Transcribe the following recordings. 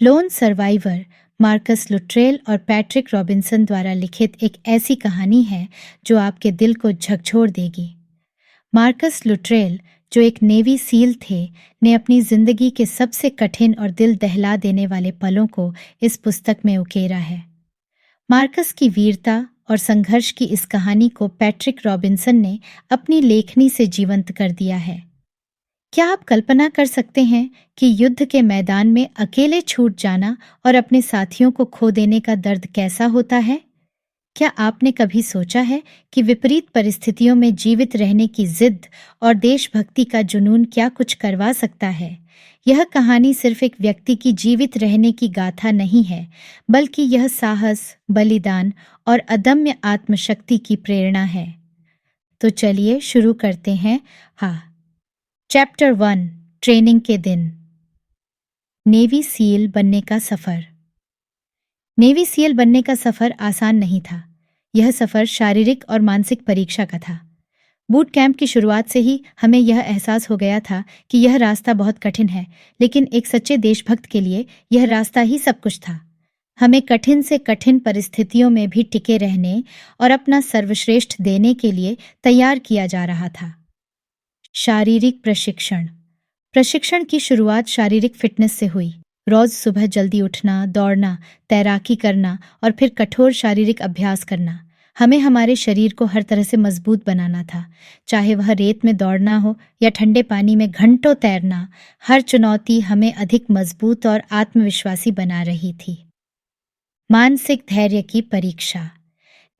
Lone survivor Marcus लुट्रेल और Patrick Robinson द्वारा लिखित एक ऐसी कहानी है जो आपके दिल को झकझोर देगी। मार्कस लुट्रेल, जो एक नेवी सील थे, ने अपनी जिंदगी के सबसे कठिन और दिल दहला देने वाले पलों को इस पुस्तक में उकेरा है। मार्कस की वीरता और संघर्ष की इस कहानी को पैट्रिक रॉबिन्सन ने अपनी लेखनी से जीवंत कर दिया है। क्या आप कल्पना कर सकते हैं कि युद्ध के मैदान में अकेले छूट जाना और अपने साथियों को खो देने का दर्द कैसा होता है? क्या आपने कभी सोचा है कि विपरीत परिस्थितियों में जीवित रहने की जिद और देशभक्ति का जुनून क्या कुछ करवा सकता है? यह कहानी सिर्फ एक व्यक्ति की जीवित रहने की गाथा नहीं है, बल्कि यह साहस, बलिदान और अदम्य आत्मशक्ति की प्रेरणा है। तो चलिए शुरू करते हैं। चैप्टर 1, ट्रेनिंग के दिन। नेवी सील बनने का सफर। नेवी सील बनने का सफर आसान नहीं था। यह सफर शारीरिक और मानसिक परीक्षा का था। बूट कैंप की शुरुआत से ही हमें यह एहसास हो गया था कि यह रास्ता बहुत कठिन है, लेकिन एक सच्चे देशभक्त के लिए यह रास्ता ही सब कुछ था। हमें कठिन से कठिन परिस्थितियों में भी टिके रहने और अपना सर्वश्रेष्ठ देने के लिए तैयार किया जा रहा था। शारीरिक प्रशिक्षण। प्रशिक्षण की शुरुआत शारीरिक फिटनेस से हुई। रोज सुबह जल्दी उठना, दौड़ना, तैराकी करना और फिर कठोर शारीरिक अभ्यास करना। हमें हमारे शरीर को हर तरह से मजबूत बनाना था, चाहे वह रेत में दौड़ना हो या ठंडे पानी में घंटों तैरना। हर चुनौती हमें अधिक मजबूत और आत्मविश्वासी बना रही थी। मानसिक धैर्य की परीक्षा।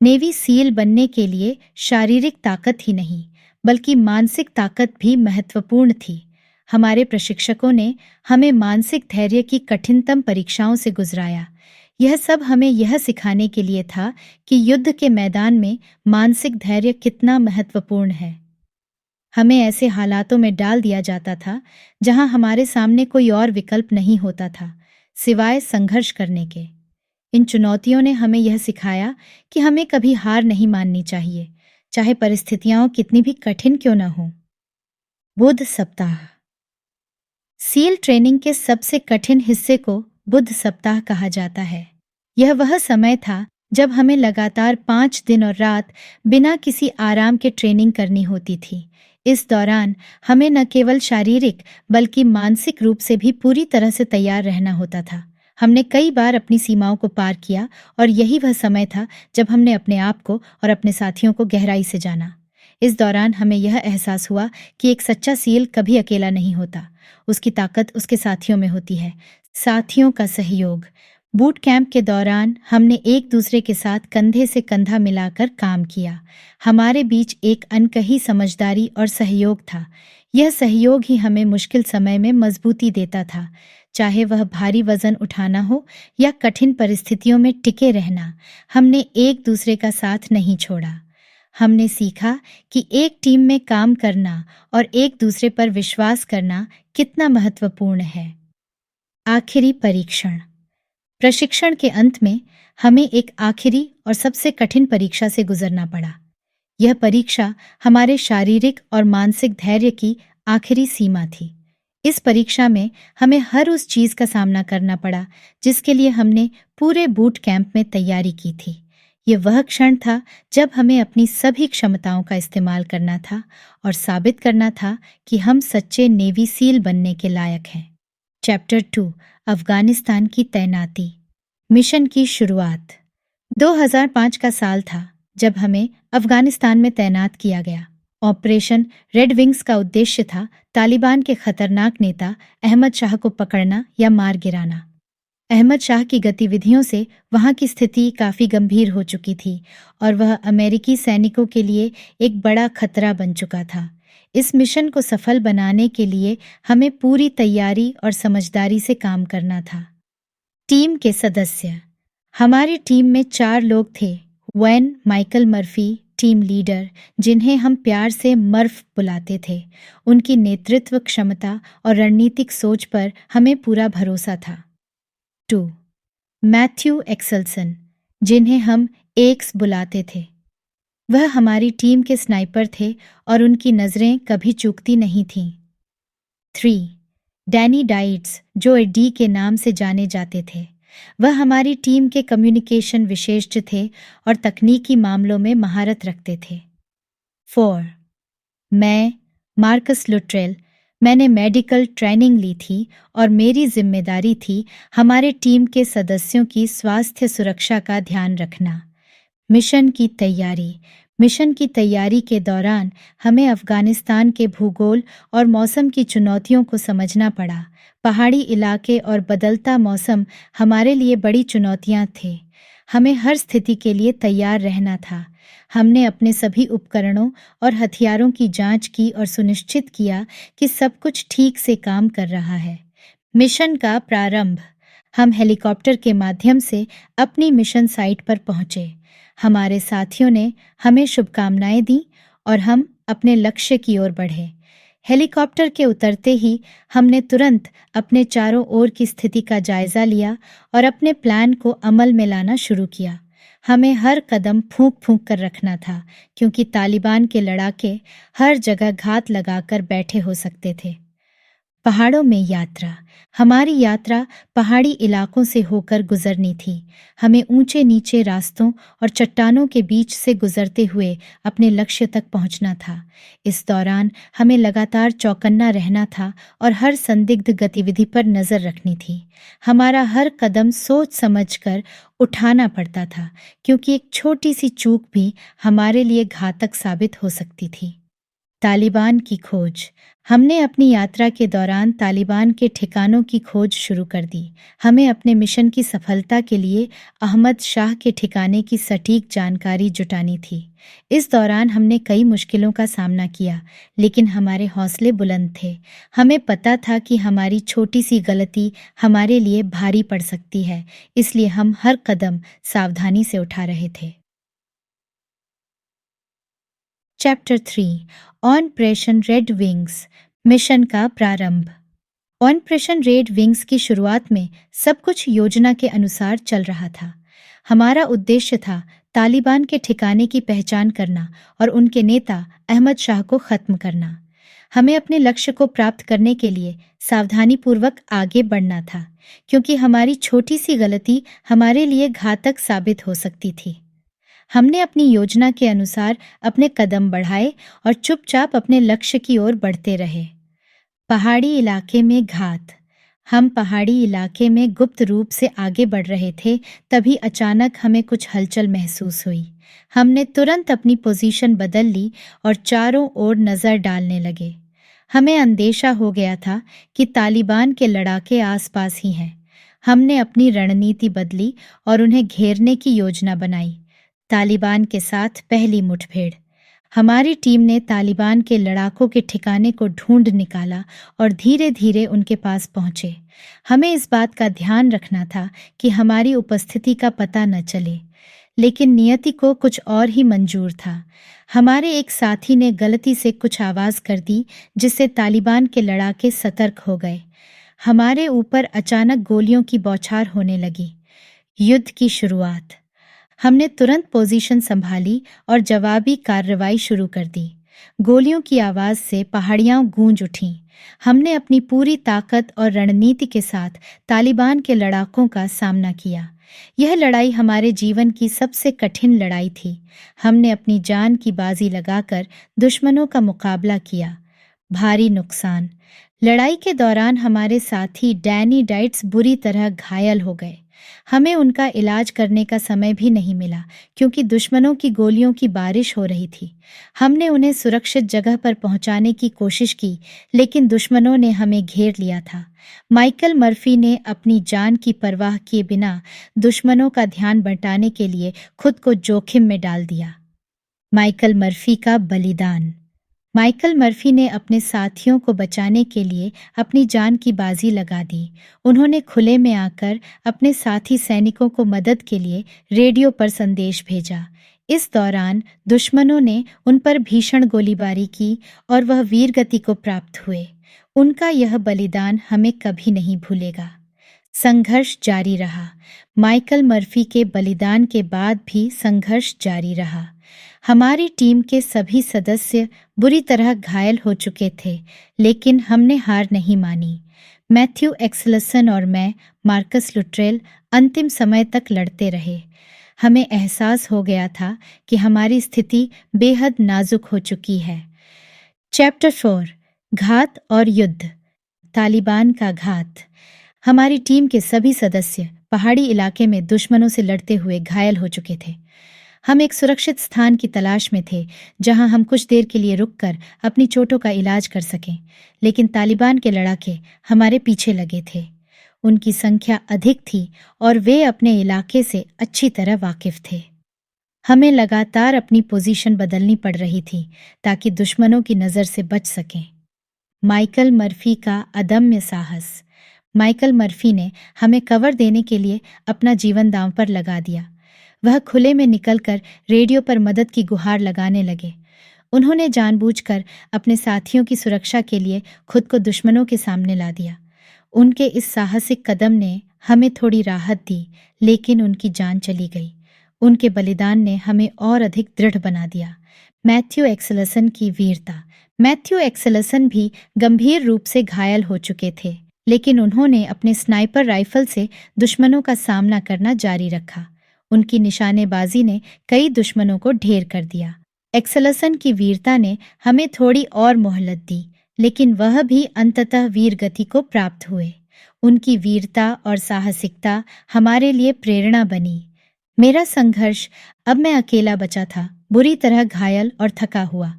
नेवी सील बनने के लिए शारीरिक ताकत ही नहीं, बल्कि मानसिक ताकत भी महत्वपूर्ण थी। हमारे प्रशिक्षकों ने हमें मानसिक धैर्य की कठिनतम परीक्षाओं से गुजराया। यह सब हमें यह सिखाने के लिए था कि युद्ध के मैदान में मानसिक धैर्य कितना महत्वपूर्ण है। हमें ऐसे हालातों में डाल दिया जाता था जहां हमारे सामने कोई और विकल्प नहीं होता था सिवाय संघर्ष करने के। इन चुनौतियों ने हमें यह सिखाया कि हमें कभी हार नहीं माननी चाहिए, चाहे परिस्थितियां कितनी भी कठिन क्यों न हो। बुद्ध सप्ताह। सील ट्रेनिंग के सबसे कठिन हिस्से को बुद्ध सप्ताह कहा जाता है। यह वह समय था जब हमें लगातार 5 दिन और रात बिना किसी आराम के ट्रेनिंग करनी होती थी। इस दौरान हमें न केवल शारीरिक बल्कि मानसिक रूप से भी पूरी तरह से तैयार रहना होता था। हमने कई बार अपनी सीमाओं को पार किया और यही वह समय था जब हमने अपने आप को और अपने साथियों को गहराई से जाना। इस दौरान हमें यह एहसास हुआ कि एक सच्चा सील कभी अकेला नहीं होता। उसकी ताकत उसके साथियों में होती है। साथियों का सहयोग। बूट कैंप के दौरान हमने एक दूसरे के साथ कंधे से कंधा मिलाकर काम किया। हमारे बीच एक अनकही समझदारी और सहयोग था। यह सहयोग ही हमें मुश्किल समय में मजबूती देता था, चाहे वह भारी वजन उठाना हो या कठिन परिस्थितियों में टिके रहना। हमने एक दूसरे का साथ नहीं छोड़ा। हमने सीखा कि एक टीम में काम करना और एक दूसरे पर विश्वास करना कितना महत्वपूर्ण है। आखिरी परीक्षण। प्रशिक्षण के अंत में हमें एक आखिरी और सबसे कठिन परीक्षा से गुजरना पड़ा। यह परीक्षा हमारे शारीरिक और मानसिक धैर्य की आखिरी सीमा थी। इस परीक्षा में हमें हर उस चीज का सामना करना पड़ा जिसके लिए हमने पूरे बूट कैंप में तैयारी की थी। यह वह क्षण था जब हमें अपनी सभी क्षमताओं का इस्तेमाल करना था और साबित करना था कि हम सच्चे नेवी सील बनने के लायक हैं। चैप्टर 2, अफगानिस्तान की तैनाती। मिशन की शुरुआत। 2005 का साल था जब हमें अफगानिस्तान में तैनात किया गया। ऑपरेशन रेड विंग्स का उद्देश्य था तालिबान के खतरनाक नेता अहमद शाह को पकड़ना या मार गिराना। अहमद शाह की गतिविधियों से वहां की स्थिति काफी गंभीर हो चुकी थी और वह अमेरिकी सैनिकों के लिए एक बड़ा खतरा बन चुका था। इस मिशन को सफल बनाने के लिए हमें पूरी तैयारी और समझदारी से काम करना था। टीम के सदस्य। हमारी टीम में 4 लोग थे। Van Michael Murphy, team leader, जिन्हें हम प्यार से मर्फ बुलाते थे। उनकी नेतृत्व क्षमता और रणनीतिक सोच पर हमें पूरा भरोसा था। 2. मैथ्यू एक्सलसन, जिन्हें हम एक्स बुलाते थे। वह हमारी टीम के स्नाइपर थे और उनकी नजरें कभी चूकती नहीं थीं। 3. डैनी डाइट्स, जो डी के नाम से जाने जाते थे, वह हमारी टीम के कम्युनिकेशन विशेषज्ञ थे और तकनीकी मामलों में महारत रखते थे। 4. मैं, मार्कस लुट्रेल, मैंने मेडिकल ट्रेनिंग ली थी और मेरी जिम्मेदारी थी हमारे टीम के सदस्यों की स्वास्थ्य सुरक्षा का ध्यान रखना। मिशन की तैयारी। मिशन की तैयारी के दौरान हमें अफगानिस्तान के भूगोल और मौसम की चुनौतियों को समझना पड़ा। पहाड़ी इलाके और बदलता मौसम हमारे लिए बड़ी चुनौतियां थे। हमें हर स्थिति के लिए तैयार रहना था। हमने अपने सभी उपकरणों और हथियारों की जांच की और सुनिश्चित किया कि सब कुछ ठीक से काम कर रहा है। मिशन का प्रारंभ। हम हेलीकॉप्टर के माध्यम से अपनी मिशन साइट पर पहुंचे। हमारे साथियों ने हमें शुभकामनाएं दी और हम अपने लक्ष्य की ओर बढ़े। हेलीकॉप्टर के उतरते ही हमने तुरंत अपने चारों ओर की स्थिति का जायजा लिया और अपने प्लान को अमल में लाना शुरू किया। हमें हर कदम फूंक फूंक कर रखना था, क्योंकि तालिबान के लड़ाके हर जगह घात लगाकर बैठे हो सकते थे। पहाड़ों में यात्रा। हमारी यात्रा पहाड़ी इलाकों से होकर गुजरनी थी। हमें ऊंचे नीचे रास्तों और चट्टानों के बीच से गुजरते हुए अपने लक्ष्य तक पहुंचना था। इस दौरान हमें लगातार चौकन्ना रहना था और हर संदिग्ध गतिविधि पर नजर रखनी थी। हमारा हर कदम सोच समझकर उठाना पड़ता था, क्योंकि एक छोटी सी चूक भी हमारे लिए घातक साबित हो सकती थी। तालिबान की खोज। हमने अपनी यात्रा के दौरान तालिबान के ठिकानों की खोज शुरू कर दी। हमें अपने मिशन की सफलता के लिए अहमद शाह के ठिकाने की सटीक जानकारी जुटानी थी। इस दौरान हमने कई मुश्किलों का सामना किया, लेकिन हमारे हौसले बुलंद थे। हमें पता था कि हमारी छोटी सी गलती हमारे लिए भारी पड़ सकती है, इसलिए हम हर कदम सावधानी से उठा रहे थे। Chapter 3, operation red wings. Mission का प्रारंभ। ऑपरेशन रेड विंग्स की शुरुआत में सब कुछ योजना के अनुसार चल रहा था। हमारा उद्देश्य था तालिबान के ठिकाने की पहचान करना और उनके नेता अहमद शाह को खत्म करना। हमें अपने लक्ष्य को प्राप्त करने के लिए सावधानीपूर्वक आगे बढ़ना था, क्योंकि हमारी छोटी सी गलती हमारे लिए घातक साबित हो सकती थी। हमने अपनी योजना के अनुसार अपने कदम बढ़ाए और चुपचाप अपने लक्ष्य की ओर बढ़ते रहे। पहाड़ी इलाके में घात। हम पहाड़ी इलाके में गुप्त रूप से आगे बढ़ रहे थे, तभी अचानक हमें कुछ हलचल महसूस हुई। हमने तुरंत अपनी पोजीशन बदल ली और चारों ओर नजर डालने लगे। हमें अंदेशा हो गया था कि तालिबान के लड़ाके आसपास ही हैं। हमने अपनी रणनीति बदली और उन्हें घेरने की योजना बनाई। तालिबान के साथ पहली मुठभेड़। हमारी टीम ने तालिबान के लड़ाकों के ठिकाने को ढूंढ निकाला और धीरे धीरे उनके पास पहुंचे। हमें इस बात का ध्यान रखना था कि हमारी उपस्थिति का पता न चले, लेकिन नियति को कुछ और ही मंजूर था। हमारे एक साथी ने गलती से कुछ आवाज़ कर दी, जिससे तालिबान के लड़ाके सतर्क हो गए। हमारे ऊपर अचानक गोलियों की बौछार होने लगी। युद्ध की शुरुआत। हमने तुरंत पोजीशन संभाली और जवाबी कार्रवाई शुरू कर दी। गोलियों की आवाज़ से पहाड़ियाँ गूंज उठीं। हमने अपनी पूरी ताकत और रणनीति के साथ तालिबान के लड़ाकों का सामना किया। यह लड़ाई हमारे जीवन की सबसे कठिन लड़ाई थी। हमने अपनी जान की बाजी लगाकर दुश्मनों का मुकाबला किया। भारी नुकसान। लड़ाई के दौरान हमारे साथी डैनी डाइट्स बुरी तरह घायल हो गए। हमें उनका इलाज करने का समय भी नहीं मिला, क्योंकि दुश्मनों की गोलियों की बारिश हो रही थी। हमने उन्हें सुरक्षित जगह पर पहुंचाने की कोशिश की, लेकिन दुश्मनों ने हमें घेर लिया था। माइकल मर्फी ने अपनी जान की परवाह किए बिना दुश्मनों का ध्यान बटाने के लिए खुद को जोखिम में डाल दिया। माइकल मर्फी का बलिदान। माइकल मर्फी ने अपने साथियों को बचाने के लिए अपनी जान की बाजी लगा दी। उन्होंने खुले में आकर अपने साथी सैनिकों को मदद के लिए रेडियो पर संदेश भेजा। इस दौरान दुश्मनों ने उन पर भीषण गोलीबारी की और वह वीरगति को प्राप्त हुए। उनका यह बलिदान हमें कभी नहीं भूलेगा। संघर्ष जारी रहा। माइकल मर्फी के बलिदान के बाद भी संघर्ष जारी रहा। हमारी टीम के सभी सदस्य बुरी तरह घायल हो चुके थे, लेकिन हमने हार नहीं मानी। मैथ्यू एक्सलसन और मैं, मार्कस लुट्रेल, अंतिम समय तक लड़ते रहे। हमें एहसास हो गया था कि हमारी स्थिति बेहद नाजुक हो चुकी है। चैप्टर 4, घात और युद्ध। तालिबान का घात। हमारी टीम के सभी सदस्य पहाड़ी इलाके में दुश्मनों से लड़ते हुए घायल हो चुके थे। हम एक सुरक्षित स्थान की तलाश में थे जहां हम कुछ देर के लिए रुककर अपनी चोटों का इलाज कर सकें, लेकिन तालिबान के लड़ाके हमारे पीछे लगे थे। उनकी संख्या अधिक थी और वे अपने इलाके से अच्छी तरह वाकिफ थे। हमें लगातार अपनी पोजीशन बदलनी पड़ रही थी ताकि दुश्मनों की नज़र से बच सकें। माइकल मर्फी का अदम्य साहस। माइकल मर्फी ने हमें कवर देने के लिए अपना जीवन दांव पर लगा दिया। वह खुले में निकलकर रेडियो पर मदद की गुहार लगाने लगे। उन्होंने जानबूझकर अपने साथियों की सुरक्षा के लिए खुद को दुश्मनों के सामने ला दिया। उनके इस साहसिक कदम ने हमें थोड़ी राहत दी, लेकिन उनकी जान चली गई। उनके बलिदान ने हमें और अधिक दृढ़ बना दिया। मैथ्यू एक्सलसन की वीरता। मैथ्यू एक्सलसन भी गंभीर रूप से घायल हो चुके थे, लेकिन उन्होंने अपने स्नाइपर राइफल से दुश्मनों का सामना करना जारी रखा। उनकी निशानेबाजी ने कई दुश्मनों को ढेर कर दिया। एक्सलसन की वीरता ने हमें थोड़ी और मोहलत दी, लेकिन वह भी अंततः वीर गति को प्राप्त हुए। उनकी वीरता और साहसिकता हमारे लिए प्रेरणा बनी। मेरा संघर्ष। अब मैं अकेला बचा था, बुरी तरह घायल और थका हुआ।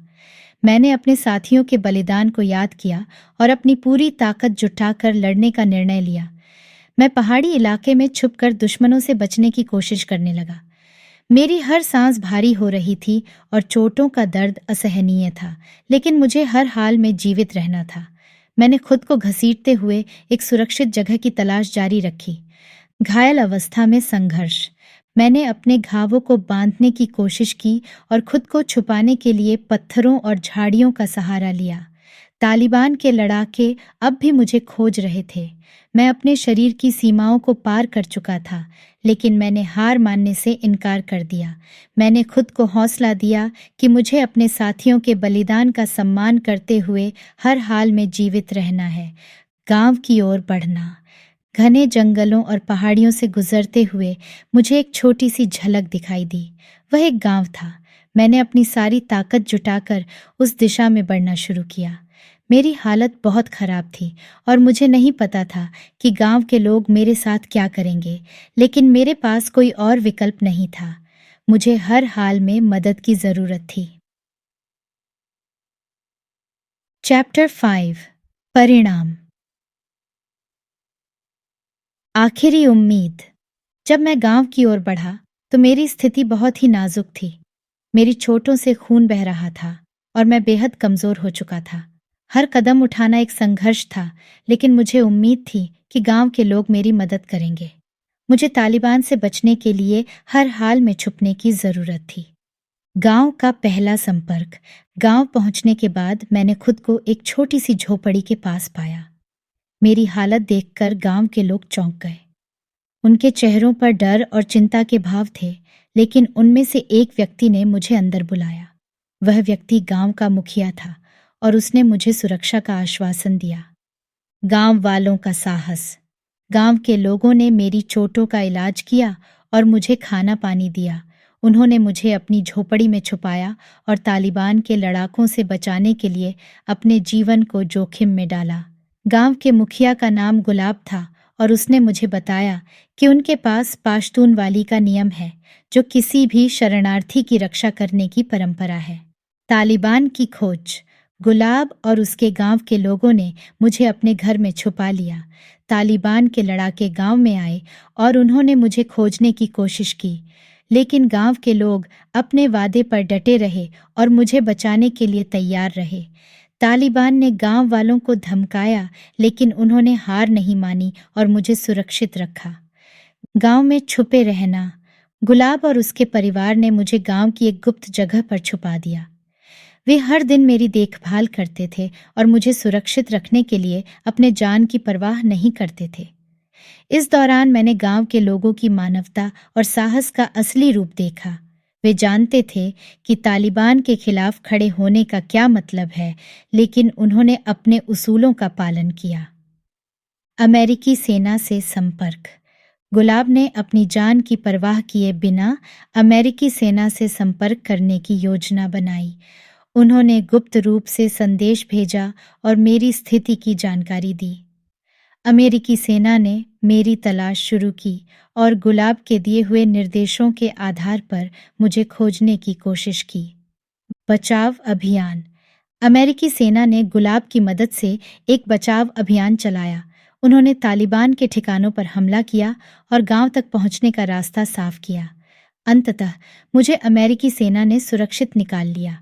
मैंने अपने साथियों के बलिदान को याद किया और अपनी पूरी ताकत जुटाकर लड़ने का निर्णय लिया। मैं पहाड़ी इलाके में छुपकर दुश्मनों से बचने की कोशिश करने लगा। मेरी हर सांस भारी हो रही थी और चोटों का दर्द असहनीय था, लेकिन मुझे हर हाल में जीवित रहना था। मैंने खुद को घसीटते हुए एक सुरक्षित जगह की तलाश जारी रखी। घायल अवस्था में संघर्ष। मैंने अपने घावों को बांधने की कोशिश की और खुद को छुपाने के लिए पत्थरों और झाड़ियों का सहारा लिया। तालिबान के लड़ाके अब भी मुझे खोज रहे थे। मैं अपने शरीर की सीमाओं को पार कर चुका था, लेकिन मैंने हार मानने से इनकार कर दिया। मैंने खुद को हौसला दिया कि मुझे अपने साथियों के बलिदान का सम्मान करते हुए हर हाल में जीवित रहना है। गांव की ओर बढ़ना। घने जंगलों और पहाड़ियों से गुजरते हुए मुझे एक छोटी सी झलक दिखाई दी। वह एक गांव था। मैंने अपनी सारी ताकत जुटाकर उस दिशा में बढ़ना शुरू किया। मेरी हालत बहुत खराब थी और मुझे नहीं पता था कि गांव के लोग मेरे साथ क्या करेंगे, लेकिन मेरे पास कोई और विकल्प नहीं था। मुझे हर हाल में मदद की जरूरत थी। चैप्टर 5, परिणाम। आखिरी उम्मीद। जब मैं गांव की ओर बढ़ा तो मेरी स्थिति बहुत ही नाजुक थी। मेरी चोटों से खून बह रहा था और मैं बेहद कमजोर हो चुका था। हर कदम उठाना एक संघर्ष था, लेकिन मुझे उम्मीद थी कि गांव के लोग मेरी मदद करेंगे। मुझे तालिबान से बचने के लिए हर हाल में छुपने की जरूरत थी। गांव का पहला संपर्क। गांव पहुंचने के बाद मैंने खुद को एक छोटी सी झोपड़ी के पास पाया। मेरी हालत देखकर गांव के लोग चौंक गए। उनके चेहरों पर डर और चिंता के भाव थे, लेकिन उनमें से एक व्यक्ति ने मुझे अंदर बुलाया। वह व्यक्ति गांव का मुखिया था और उसने मुझे सुरक्षा का आश्वासन दिया। गांव वालों का साहस। गांव के लोगों ने मेरी चोटों का इलाज किया और मुझे खाना पानी दिया। उन्होंने मुझे अपनी झोपड़ी में छुपाया और तालिबान के लड़ाकों से बचाने के लिए अपने जीवन को जोखिम में डाला। गांव के मुखिया का नाम गुलाब था और उसने मुझे बताया कि उनके पास पाश्तून वाली का नियम है, जो किसी भी शरणार्थी की रक्षा करने की परंपरा है। तालिबान की खोज। गुलाब और उसके गांव के लोगों ने मुझे अपने घर में छुपा लिया। तालिबान के लड़ाके गांव में आए और उन्होंने मुझे खोजने की कोशिश की, लेकिन गांव के लोग अपने वादे पर डटे रहे और मुझे बचाने के लिए तैयार रहे। तालिबान ने गांव वालों को धमकाया, लेकिन उन्होंने हार नहीं मानी और मुझे सुरक्षित रखा। गांव में छुपे रहना। गुलाब और उसके परिवार ने मुझे गांव की एक गुप्त जगह पर छुपा दिया। वे हर दिन मेरी देखभाल करते थे और मुझे सुरक्षित रखने के लिए अपने जान की परवाह नहीं करते थे। इस दौरान मैंने गांव के लोगों की मानवता और साहस का असली रूप देखा। वे जानते थे कि तालिबान के खिलाफ खड़े होने का क्या मतलब है, लेकिन उन्होंने अपने उसूलों का पालन किया। अमेरिकी सेना से संपर्क। गुलाब ने अपनी जान की परवाह किए बिना अमेरिकी सेना से संपर्क करने की योजना बनाई। उन्होंने गुप्त रूप से संदेश भेजा और मेरी स्थिति की जानकारी दी। अमेरिकी सेना ने मेरी तलाश शुरू की और गुलाब के दिए हुए निर्देशों के आधार पर मुझे खोजने की कोशिश की। बचाव अभियान। अमेरिकी सेना ने गुलाब की मदद से एक बचाव अभियान चलाया। उन्होंने तालिबान के ठिकानों पर हमला किया और गांव तक पहुंचने का रास्ता साफ किया। अंततः मुझे अमेरिकी सेना ने सुरक्षित निकाल लिया।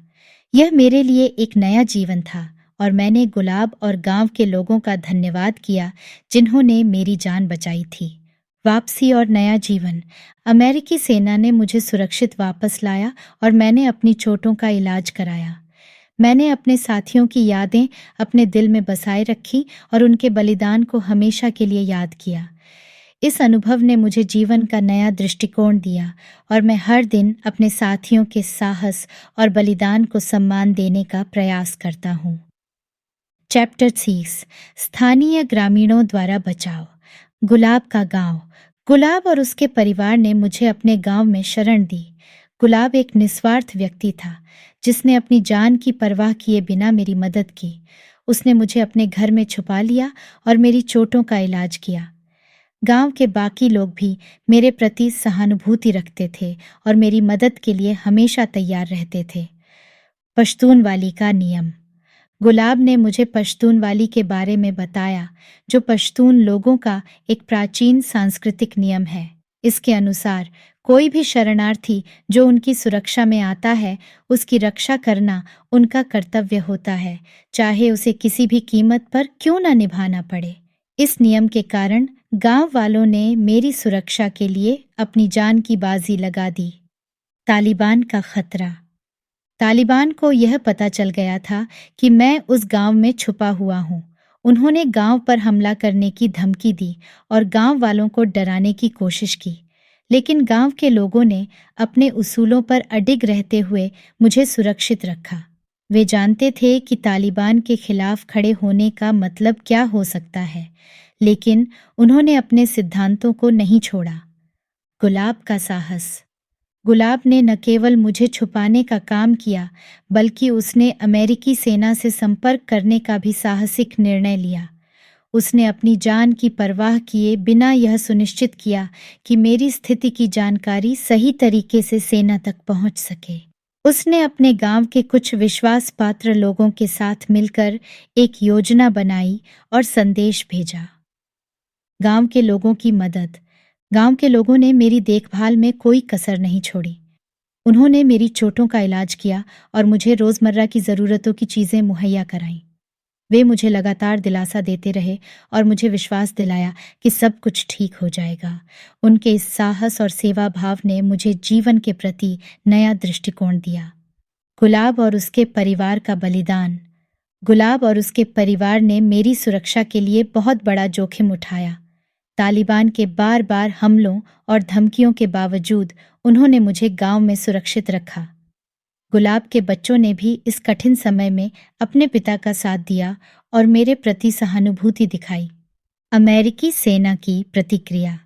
यह मेरे लिए एक नया जीवन था और मैंने गुलाब और गांव के लोगों का धन्यवाद किया जिन्होंने मेरी जान बचाई थी। वापसी और नया जीवन। अमेरिकी सेना ने मुझे सुरक्षित वापस लाया और मैंने अपनी चोटों का इलाज कराया। मैंने अपने साथियों की यादें अपने दिल में बसाए रखी और उनके बलिदान को हमेशा के लिए याद किया। इस अनुभव ने मुझे जीवन का नया दृष्टिकोण दिया और मैं हर दिन अपने साथियों के साहस और बलिदान को सम्मान देने का प्रयास करता हूँ। चैप्टर 6। स्थानीय ग्रामीणों द्वारा बचाव। गुलाब का गांव। गुलाब और उसके परिवार ने मुझे अपने गांव में शरण दी। गुलाब एक निस्वार्थ व्यक्ति था जिसने अपनी जान की परवाह किए बिना मेरी मदद की। उसने मुझे अपने घर में छुपा लिया और मेरी चोटों का इलाज किया। गांव के बाकी लोग भी मेरे प्रति सहानुभूति रखते थे और मेरी मदद के लिए हमेशा तैयार रहते थे। पश्तूनवाली का नियम। गुलाब ने मुझे पश्तूनवाली के बारे में बताया, जो पश्तून लोगों का एक प्राचीन सांस्कृतिक नियम है। इसके अनुसार कोई भी शरणार्थी जो उनकी सुरक्षा में आता है, उसकी रक्षा करना उनका कर्तव्य होता है, चाहे उसे किसी भी कीमत पर क्यों न निभाना पड़े। इस नियम के कारण गांव वालों ने मेरी सुरक्षा के लिए अपनी जान की बाजी लगा दी। तालिबान का खतरा। तालिबान को यह पता चल गया था कि मैं उस गांव में छुपा हुआ हूँ। उन्होंने गांव पर हमला करने की धमकी दी और गांव वालों को डराने की कोशिश की, लेकिन गांव के लोगों ने अपने उसूलों पर अडिग रहते हुए मुझे सुरक्षित रखा। वे जानते थे कि तालिबान के खिलाफ खड़े होने का मतलब क्या हो सकता है, लेकिन उन्होंने अपने सिद्धांतों को नहीं छोड़ा। गुलाब का साहस। गुलाब ने न केवल मुझे छुपाने का काम किया, बल्कि उसने अमेरिकी सेना से संपर्क करने का भी साहसिक निर्णय लिया। उसने अपनी जान की परवाह किए बिना यह सुनिश्चित किया कि मेरी स्थिति की जानकारी सही तरीके से सेना तक पहुंच सके। उसने अपने गांव के कुछ विश्वास पात्र लोगों के साथ मिलकर एक योजना बनाई और संदेश भेजा। गांव के लोगों की मदद। गांव के लोगों ने मेरी देखभाल में कोई कसर नहीं छोड़ी। उन्होंने मेरी चोटों का इलाज किया और मुझे रोज़मर्रा की ज़रूरतों की चीज़ें मुहैया कराईं। वे मुझे लगातार दिलासा देते रहे और मुझे विश्वास दिलाया कि सब कुछ ठीक हो जाएगा। उनके इस साहस और सेवा भाव ने मुझे जीवन के प्रति नया दृष्टिकोण दिया। गुलाब और उसके परिवार का बलिदान। गुलाब और उसके परिवार ने मेरी सुरक्षा के लिए बहुत बड़ा जोखिम उठाया। तालिबान के बार बार हमलों और धमकियों के बावजूद उन्होंने मुझे गांव में सुरक्षित रखा। गुलाब के बच्चों ने भी इस कठिन समय में अपने पिता का साथ दिया और मेरे प्रति सहानुभूति दिखाई। अमेरिकी सेना की प्रतिक्रिया।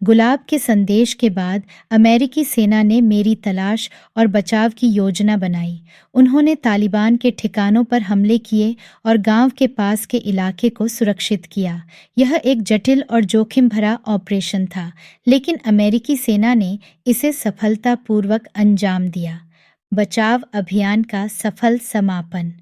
गुलाब के संदेश के बाद अमेरिकी सेना ने मेरी तलाश और बचाव की योजना बनाई। उन्होंने तालिबान के ठिकानों पर हमले किए और गांव के पास के इलाके को सुरक्षित किया। यह एक जटिल और जोखिम भरा ऑपरेशन था, लेकिन अमेरिकी सेना ने इसे सफलतापूर्वक अंजाम दिया। बचाव अभियान का सफल समापन।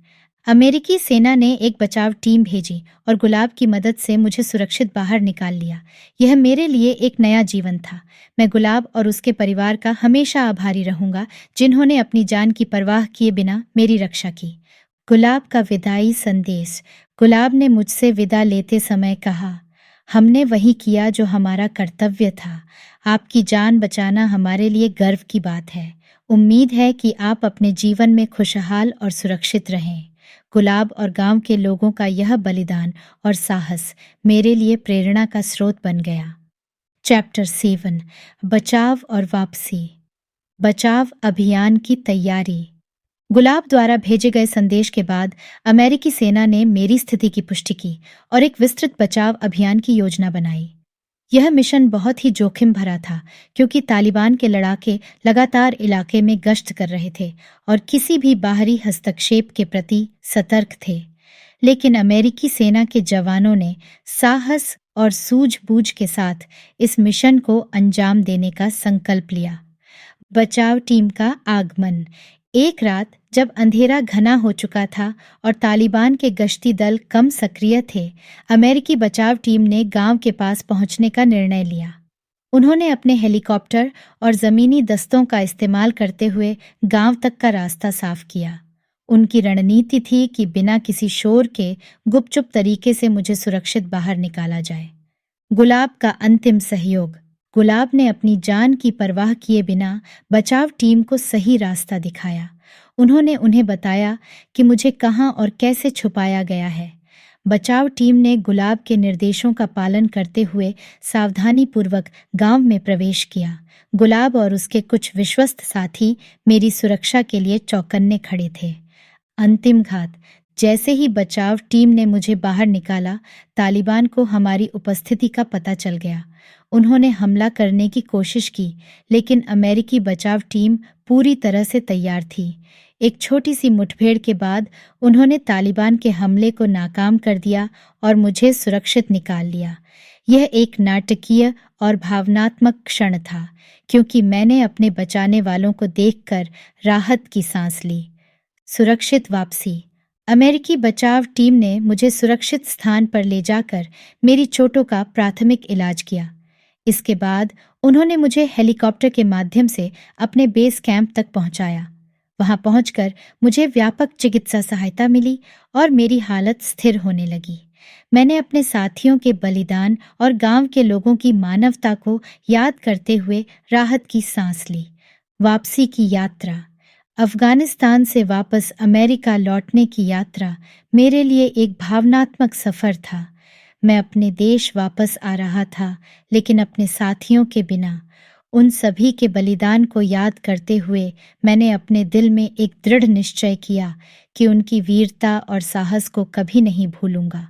अमेरिकी सेना ने एक बचाव टीम भेजी और गुलाब की मदद से मुझे सुरक्षित बाहर निकाल लिया। यह मेरे लिए एक नया जीवन था। मैं गुलाब और उसके परिवार का हमेशा आभारी रहूंगा, जिन्होंने अपनी जान की परवाह किए बिना मेरी रक्षा की। गुलाब का विदाई संदेश। गुलाब ने मुझसे विदा लेते समय कहा, हमने वही किया जो हमारा कर्तव्य था। आपकी जान बचाना हमारे लिए गर्व की बात है। उम्मीद है कि आप अपने जीवन में खुशहाल और सुरक्षित रहें। गुलाब और गांव के लोगों का यह बलिदान और साहस मेरे लिए प्रेरणा का स्रोत बन गया। चैप्टर 7। बचाव और वापसी। बचाव अभियान की तैयारी। गुलाब द्वारा भेजे गए संदेश के बाद अमेरिकी सेना ने मेरी स्थिति की पुष्टि की और एक विस्तृत बचाव अभियान की योजना बनाई। यह मिशन बहुत ही जोखिम भरा था क्योंकि तालिबान के लड़ाके लगातार इलाके में गश्त कर रहे थे और किसी भी बाहरी हस्तक्षेप के प्रति सतर्क थे। लेकिन अमेरिकी सेना के जवानों ने साहस और सूझबूझ के साथ इस मिशन को अंजाम देने का संकल्प लिया। बचाव टीम का आगमन। एक रात जब अंधेरा घना हो चुका था और तालिबान के गश्ती दल कम सक्रिय थे, अमेरिकी बचाव टीम ने गांव के पास पहुंचने का निर्णय लिया। उन्होंने अपने हेलीकॉप्टर और जमीनी दस्तों का इस्तेमाल करते हुए गांव तक का रास्ता साफ किया। उनकी रणनीति थी कि बिना किसी शोर के गुपचुप तरीके से मुझे सुरक्षित बाहर निकाला जाए। गुलाब का अंतिम सहयोग। गुलाब ने अपनी जान की परवाह किए बिना बचाव टीम को सही रास्ता दिखाया। उन्होंने उन्हें बताया कि मुझे कहाँ और कैसे छुपाया गया है। बचाव टीम ने गुलाब के निर्देशों का पालन करते हुए सावधानीपूर्वक गांव में प्रवेश किया। गुलाब और उसके कुछ विश्वस्त साथी मेरी सुरक्षा के लिए चौकन्ने खड़े थे। अंतिम घात। जैसे ही बचाव टीम ने मुझे बाहर निकाला, तालिबान को हमारी उपस्थिति का पता चल गया। उन्होंने हमला करने की कोशिश की, लेकिन अमेरिकी बचाव टीम पूरी तरह से तैयार थी। एक छोटी सी मुठभेड़ के बाद उन्होंने तालिबान के हमले को नाकाम कर दिया और मुझे सुरक्षित निकाल लिया। यह एक नाटकीय और भावनात्मक क्षण था, क्योंकि मैंने अपने बचाने वालों को देखकर राहत की सांस ली। सुरक्षित वापसी। अमेरिकी बचाव टीम ने मुझे सुरक्षित स्थान पर ले जाकर मेरी चोटों का प्राथमिक इलाज किया। इसके बाद उन्होंने मुझे हेलीकॉप्टर के माध्यम से अपने बेस कैंप तक पहुंचाया। वहां पहुंचकर मुझे व्यापक चिकित्सा सहायता मिली और मेरी हालत स्थिर होने लगी। मैंने अपने साथियों के बलिदान और गांव के लोगों की मानवता को याद करते हुए राहत की सांस ली। वापसी की यात्रा। अफगानिस्तान से वापस अमेरिका लौटने की यात्रा मेरे लिए एक भावनात्मक सफर था। मैं अपने देश वापस आ रहा था, लेकिन अपने साथियों के बिना। उन सभी के बलिदान को याद करते हुए मैंने अपने दिल में एक दृढ़ निश्चय किया कि उनकी वीरता और साहस को कभी नहीं भूलूंगा।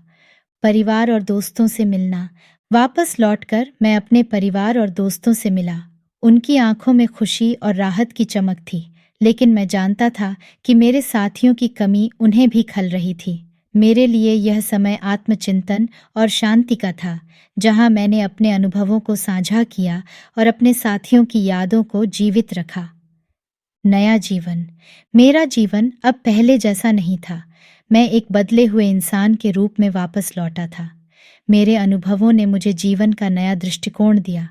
परिवार और दोस्तों से मिलना। वापस लौटकर मैं अपने परिवार और दोस्तों से मिला। उनकी आंखों में खुशी और राहत की चमक थी, लेकिन मैं जानता था कि मेरे साथियों की कमी उन्हें भी खल रही थी। मेरे लिए यह समय आत्मचिंतन और शांति का था, जहां मैंने अपने अनुभवों को साझा किया और अपने साथियों की यादों को जीवित रखा। नया जीवन। मेरा जीवन अब पहले जैसा नहीं था। मैं एक बदले हुए इंसान के रूप में वापस लौटा था। मेरे अनुभवों ने मुझे जीवन का नया दृष्टिकोण दिया।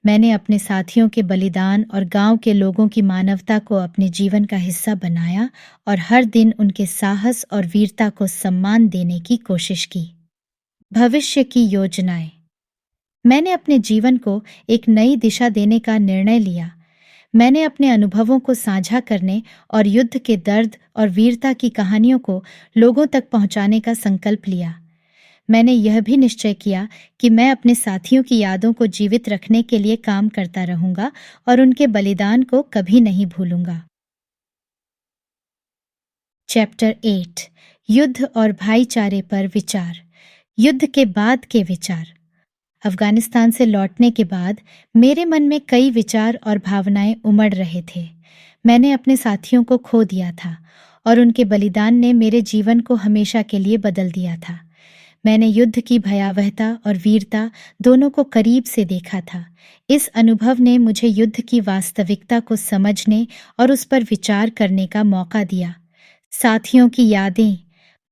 मैंने अपने साथियों के बलिदान और गांव के लोगों की मानवता को अपने जीवन का हिस्सा बनाया और हर दिन उनके साहस और वीरता को सम्मान देने की कोशिश की। भविष्य की योजनाएं। मैंने अपने जीवन को एक नई दिशा देने का निर्णय लिया। मैंने अपने अनुभवों को साझा करने और युद्ध के दर्द और वीरता की कहानियों को लोगों तक पहुंचाने का संकल्प लिया। मैंने यह भी निश्चय किया कि मैं अपने साथियों की यादों को जीवित रखने के लिए काम करता रहूंगा और उनके बलिदान को कभी नहीं भूलूंगा। चैप्टर 8। युद्ध और भाईचारे पर विचार। युद्ध के बाद के विचार। अफगानिस्तान से लौटने के बाद मेरे मन में कई विचार और भावनाएं उमड़ रहे थे। मैंने अपने साथियों को खो दिया था और उनके बलिदान ने मेरे जीवन को हमेशा के लिए बदल दिया था। मैंने युद्ध की भयावहता और वीरता दोनों को करीब से देखा था। इस अनुभव ने मुझे युद्ध की वास्तविकता को समझने और उस पर विचार करने का मौका दिया। साथियों की यादें।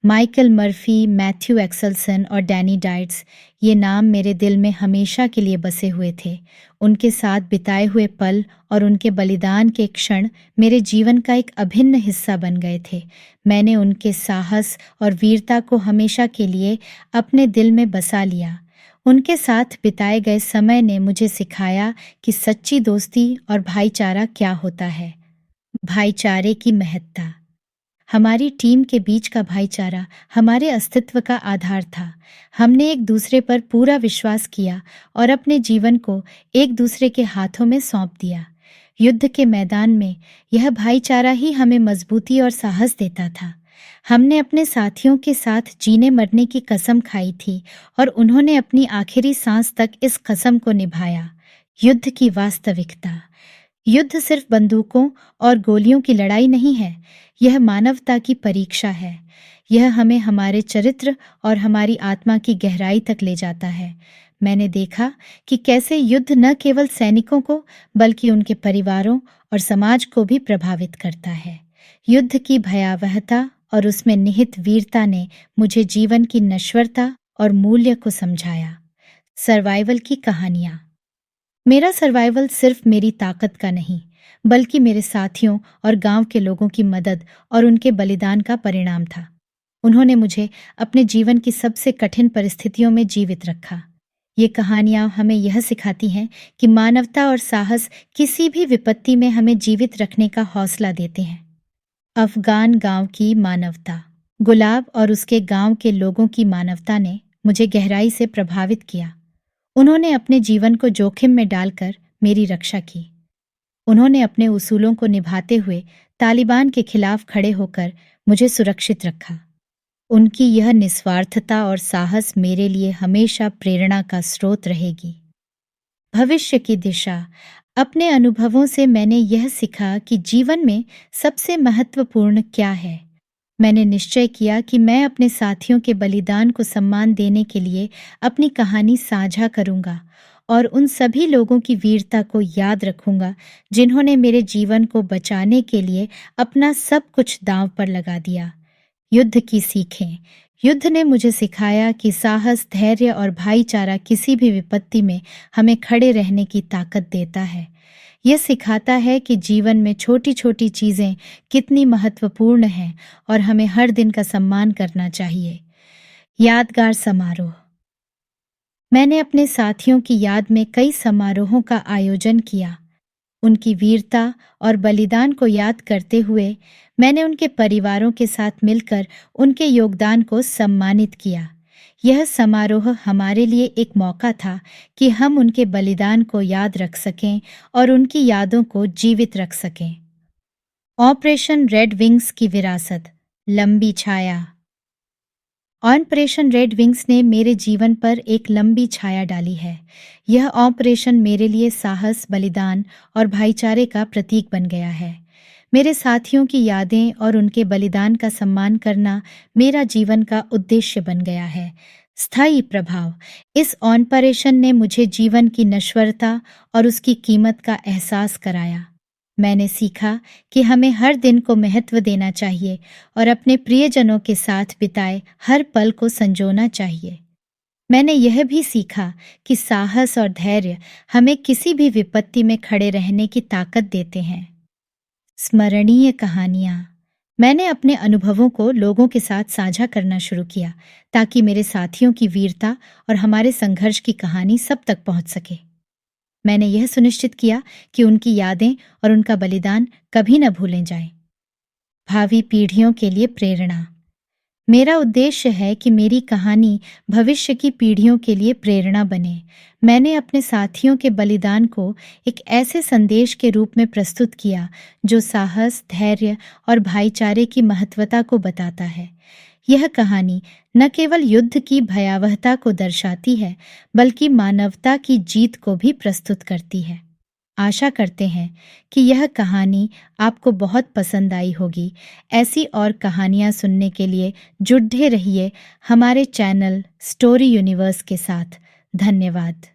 माइकल मर्फी, मैथ्यू एक्सलसन और डैनी डाइट्स, ये नाम मेरे दिल में हमेशा के लिए बसे हुए थे। उनके साथ बिताए हुए पल और उनके बलिदान के क्षण मेरे जीवन का एक अभिन्न हिस्सा बन गए थे। मैंने उनके साहस और वीरता को हमेशा के लिए अपने दिल में बसा लिया। उनके साथ बिताए गए समय ने मुझे सिखाया कि सच्ची दोस्ती और भाईचारा क्या होता है। भाईचारे की महत्ता। हमारी टीम के बीच का भाईचारा हमारे अस्तित्व का आधार था। हमने एक दूसरे पर पूरा विश्वास किया और अपने जीवन को एक दूसरे के हाथों में सौंप दिया। युद्ध के मैदान में यह भाईचारा ही हमें मजबूती और साहस देता था। हमने अपने साथियों के साथ जीने मरने की कसम खाई थी और उन्होंने अपनी आखिरी सांस तक इस कसम को निभाया। युद्ध की वास्तविकता। युद्ध सिर्फ बंदूकों और गोलियों की लड़ाई नहीं है, यह मानवता की परीक्षा है। यह हमें हमारे चरित्र और हमारी आत्मा की गहराई तक ले जाता है। मैंने देखा कि कैसे युद्ध न केवल सैनिकों को बल्कि उनके परिवारों और समाज को भी प्रभावित करता है। युद्ध की भयावहता और उसमें निहित वीरता ने मुझे जीवन की नश्वरता और मूल्य को समझाया। सर्वाइवल की कहानियाँ। मेरा सर्वाइवल सिर्फ मेरी ताकत का नहीं, बल्कि मेरे साथियों और गांव के लोगों की मदद और उनके बलिदान का परिणाम था। उन्होंने मुझे अपने जीवन की सबसे कठिन परिस्थितियों में जीवित रखा। ये कहानियां हमें यह सिखाती हैं कि मानवता और साहस किसी भी विपत्ति में हमें जीवित रखने का हौसला देते हैं। अफगान गांव की मानवता। गुलाब और उसके गांव के लोगों की मानवता ने मुझे गहराई से प्रभावित किया। उन्होंने अपने जीवन को जोखिम में डालकर मेरी रक्षा की। उन्होंने अपने उसूलों को निभाते हुए तालिबान के खिलाफ खड़े होकर मुझे सुरक्षित रखा। उनकी यह निस्वार्थता और साहस मेरे लिए हमेशा प्रेरणा का स्रोत रहेगी। भविष्य की दिशा। अपने अनुभवों से मैंने यह सीखा कि जीवन में सबसे महत्वपूर्ण क्या है। मैंने निश्चय किया कि मैं अपने साथियों के बलिदान को सम्मान देने के लिए अपनी कहानी साझा करूंगा और उन सभी लोगों की वीरता को याद रखूंगा जिन्होंने मेरे जीवन को बचाने के लिए अपना सब कुछ दांव पर लगा दिया। युद्ध की सीखें। युद्ध ने मुझे सिखाया कि साहस, धैर्य और भाईचारा किसी भी विपत्ति में हमें खड़े रहने की ताकत देता है। यह सिखाता है कि जीवन में छोटी छोटी चीज़ें कितनी महत्वपूर्ण हैं और हमें हर दिन का सम्मान करना चाहिए। यादगार समारोह। मैंने अपने साथियों की याद में कई समारोहों का आयोजन किया। उनकी वीरता और बलिदान को याद करते हुए मैंने उनके परिवारों के साथ मिलकर उनके योगदान को सम्मानित किया। यह समारोह हमारे लिए एक मौका था कि हम उनके बलिदान को याद रख सकें और उनकी यादों को जीवित रख सकें। ऑपरेशन रेड विंग्स की विरासत। लंबी छाया। ऑपरेशन रेड विंग्स ने मेरे जीवन पर एक लंबी छाया डाली है। यह ऑपरेशन मेरे लिए साहस, बलिदान और भाईचारे का प्रतीक बन गया है। मेरे साथियों की यादें और उनके बलिदान का सम्मान करना मेरा जीवन का उद्देश्य बन गया है। स्थायी प्रभाव। इस ऑपरेशन ने मुझे जीवन की नश्वरता और उसकी कीमत का एहसास कराया। मैंने सीखा कि हमें हर दिन को महत्व देना चाहिए और अपने प्रियजनों के साथ बिताए हर पल को संजोना चाहिए। मैंने यह भी सीखा कि साहस और धैर्य हमें किसी भी विपत्ति में खड़े रहने की ताकत देते हैं। स्मरणीय कहानियाँ। मैंने अपने अनुभवों को लोगों के साथ साझा करना शुरू किया ताकि मेरे साथियों की वीरता और हमारे संघर्ष की कहानी सब तक पहुंच सके। मैंने यह सुनिश्चित किया कि उनकी यादें और उनका बलिदान कभी न भूले जाएं। भावी पीढ़ियों के लिए प्रेरणा। मेरा उद्देश्य है कि मेरी कहानी भविष्य की पीढ़ियों के लिए प्रेरणा बने। मैंने अपने साथियों के बलिदान को एक ऐसे संदेश के रूप में प्रस्तुत किया जो साहस, धैर्य और भाईचारे की महत्वता को बताता है। यह कहानी न केवल युद्ध की भयावहता को दर्शाती है, बल्कि मानवता की जीत को भी प्रस्तुत करती है। आशा करते हैं कि यह कहानी आपको बहुत पसंद आई होगी। ऐसी और कहानियाँ सुनने के लिए जुड़े रहिए हमारे चैनल स्टोरी यूनिवर्स के साथ। धन्यवाद।